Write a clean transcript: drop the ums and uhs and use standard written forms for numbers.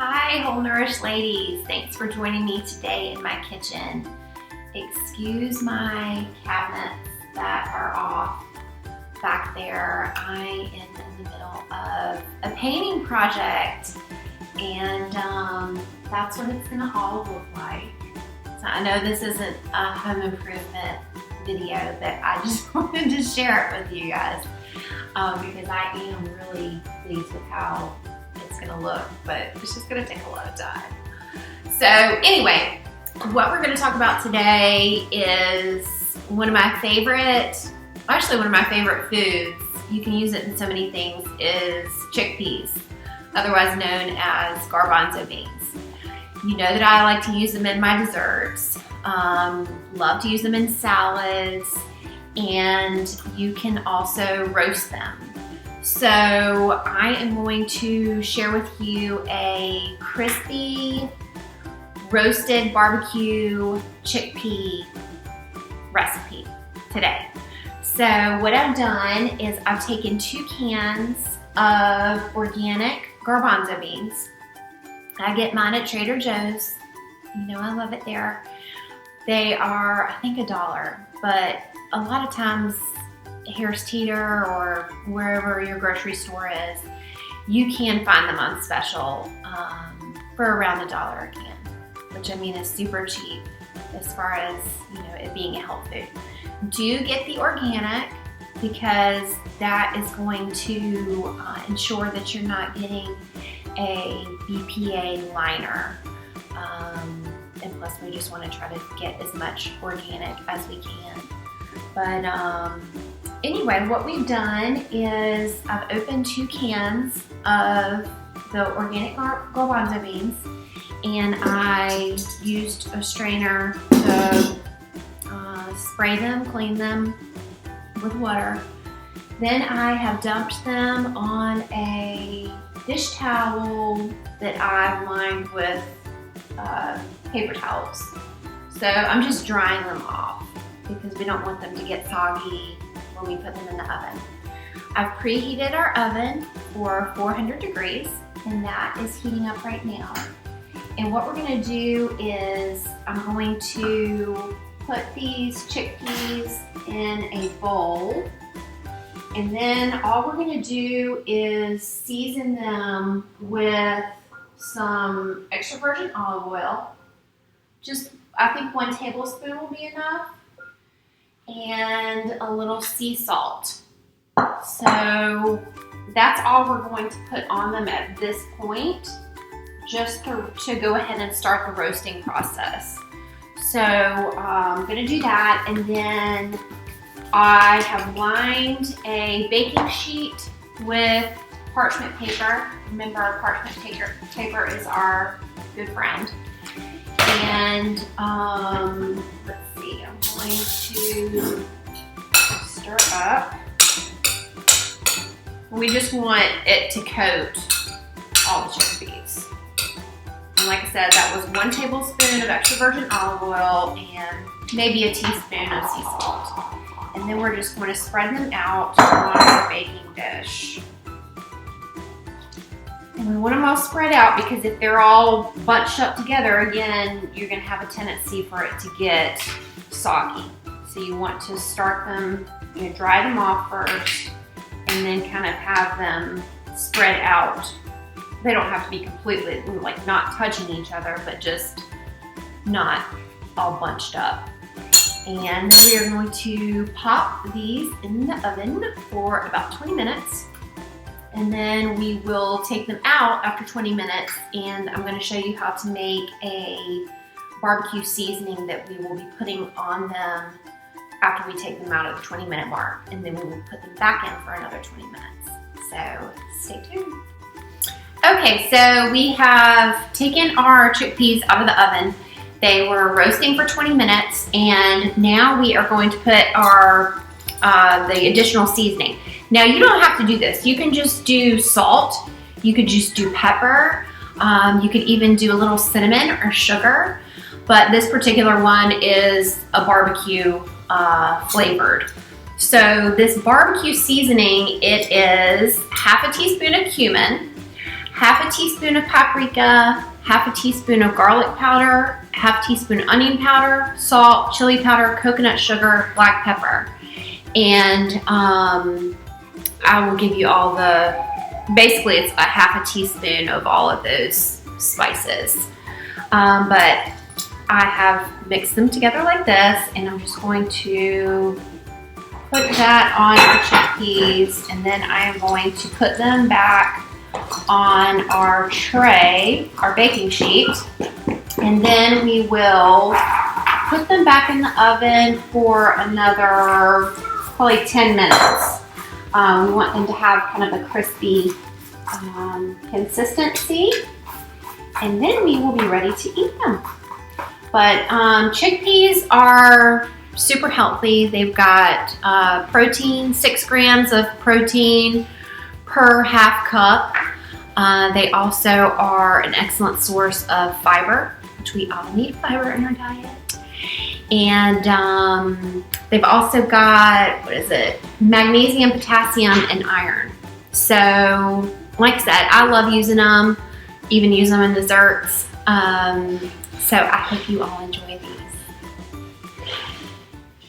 Hi, Whole Nourished ladies. Thanks for joining me today in my kitchen. Excuse my cabinets that are off back there. I am in the middle of a painting project, and that's what it's gonna all look like. So I know this isn't a home improvement video, but I just wanted to share it with you guys because I am really pleased with how it's gonna look, but it's just gonna take a lot of time. So anyway, what we're gonna talk about today is one of my favorite foods. You can use it in so many things, is chickpeas, otherwise known as garbanzo beans. You know that I like to use them in my desserts, love to use them in salads, and you can also roast them. So I am going to share with you a crispy roasted barbecue chickpea recipe today. So what I've done is I've taken 2 cans of organic garbanzo beans. I get mine at Trader Joe's. You know I love it there. They are, I think, $1, but a lot of times Harris Teeter or wherever your grocery store is, you can find them on special for around $1 a can, which I mean is super cheap as far as, you know, it being a health food. Do get the organic because that is going to ensure that you're not getting a BPA liner. And plus we just want to try to get as much organic as we can. But anyway, what we've done is I've opened 2 cans of the organic garbanzo beans, and I used a strainer to spray them, clean them with water. Then I have dumped them on a dish towel that I've lined with paper towels. So I'm just drying them off because we don't want them to get soggy when we put them in the oven. I've preheated our oven for 400 degrees, and that is heating up right now. And what we're gonna do is I'm going to put these chickpeas in a bowl, and then all we're gonna do is season them with some extra virgin olive oil. Just, I think 1 tablespoon will be enough, and a little sea salt. So that's all we're going to put on them at this point, just to go ahead and start the roasting process. So I'm gonna do that, and then I have lined a baking sheet with parchment paper. Remember, parchment paper is our good friend. And let's see, I'm going to stir up. We just want it to coat all the chickpeas. And like I said, that was 1 tablespoon of extra virgin olive oil and maybe a teaspoon of sea salt. And then we're just going to spread them out on our baking dish. And we want them all spread out because if they're all bunched up together, again, you're going to have a tendency for it to get soggy. So you want to start them, you know, dry them off first, and then kind of have them spread out. They don't have to be completely, like, not touching each other, but just not all bunched up. And we are going to pop these in the oven for about 20 minutes. And then we will take them out after 20 minutes, and I'm going to show you how to make a barbecue seasoning that we will be putting on them after we take them out at the 20-minute mark, and then we will put them back in for another 20 minutes. So stay tuned. Okay, so we have taken our chickpeas out of the oven. They were roasting for 20 minutes, and now we are going to put our the additional seasoning. Now you don't have to do this. You can just do salt. You could just do pepper. You could even do a little cinnamon or sugar. But this particular one is a barbecue flavored. So this barbecue seasoning, it is half a teaspoon of cumin, half a teaspoon of paprika, half a teaspoon of garlic powder, half teaspoon onion powder, salt, chili powder, coconut sugar, black pepper. And I will give you all basically it's a half a teaspoon of all of those spices. But I have mixed them together like this, and I'm just going to put that on our chickpeas, and then I am going to put them back on our tray, our baking sheet, and then we will put them back in the oven for another probably 10 minutes. We want them to have kind of a crispy consistency, and then we will be ready to eat them. But chickpeas are super healthy. They've got protein, 6 grams of protein per half cup. They also are an excellent source of fiber, which we all need fiber in our diet. And they've also got, magnesium, potassium, and iron. So, like I said, I love using them, even use them in desserts. So I hope you all enjoy these.